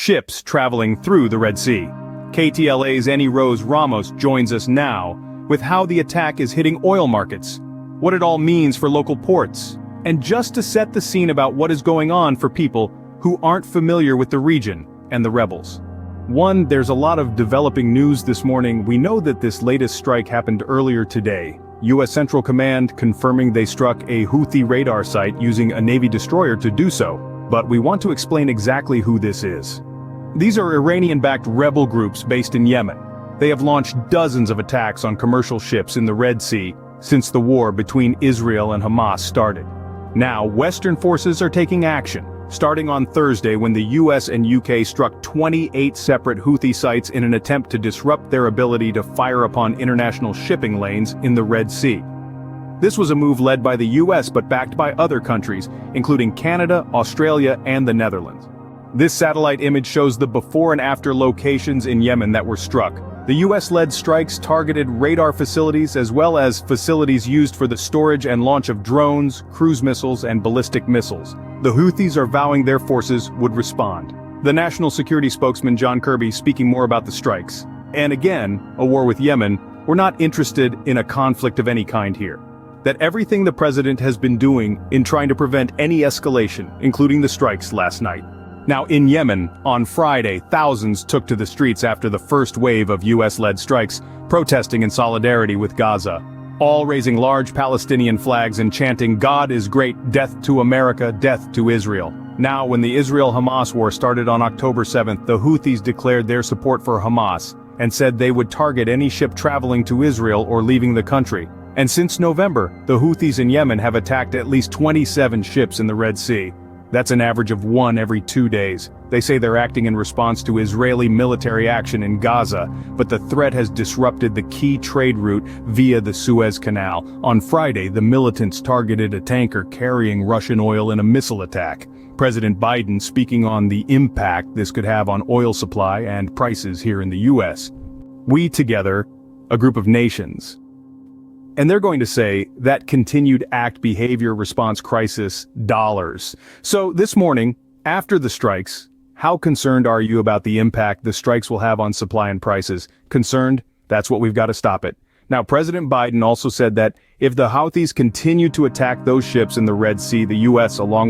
ships traveling through the Red Sea. KTLA's Ramos joins us now with how the attack is hitting oil markets, what it all means for local ports, and just to set the scene about what is going on for people who aren't familiar with the region and the rebels. One, there's a lot of developing news this morning. We know that this latest strike happened earlier today. U.S. Central Command confirming they struck a Houthi radar site using a Navy destroyer to do so, but we want to explain exactly who this is. These are Iranian-backed rebel groups based in Yemen. They have launched dozens of attacks on commercial ships in the Red Sea since the war between Israel and Hamas started. Now, Western forces are taking action, starting on Thursday when the US and UK struck 28 separate Houthi sites in an attempt to disrupt their ability to fire upon international shipping lanes in the Red Sea. This was a move led by the US but backed by other countries, including Canada, Australia, and the Netherlands. This satellite image shows the before and after locations in Yemen that were struck. The US-led strikes targeted radar facilities as well as facilities used for the storage and launch of drones, cruise missiles, and ballistic missiles. The Houthis are vowing their forces would respond. The national security spokesman John Kirby speaking more about the strikes. And again, a war with Yemen, we're not interested in a conflict of any kind here. That everything the president has been doing in trying to prevent any escalation, including the strikes last night. Now in Yemen, on Friday, thousands took to the streets after the first wave of US-led strikes, protesting in solidarity with Gaza, all raising large Palestinian flags and chanting, "God is great, death to America, death to Israel." Now, when the Israel-Hamas war started on October 7th, the Houthis declared their support for Hamas and said they would target any ship traveling to Israel or leaving the country. And since November, the Houthis in Yemen have attacked at least 27 ships in the Red Sea. That's an average of one every 2 days. They say they're acting in response to Israeli military action in Gaza, but the threat has disrupted the key trade route via the Suez Canal. On Friday, the militants targeted a tanker carrying Russian oil in a missile attack. President Biden speaking on the impact this could have on oil supply and prices here in the US. We together, a group of nations. And they're going to say that continued act behavior response crisis dollars. So this morning, after the strikes, how concerned are you about the impact the strikes will have on supply and prices? Concerned? That's what we've got to stop it. Now, President Biden also said that if the Houthis continue to attack those ships in the Red Sea, the US, along with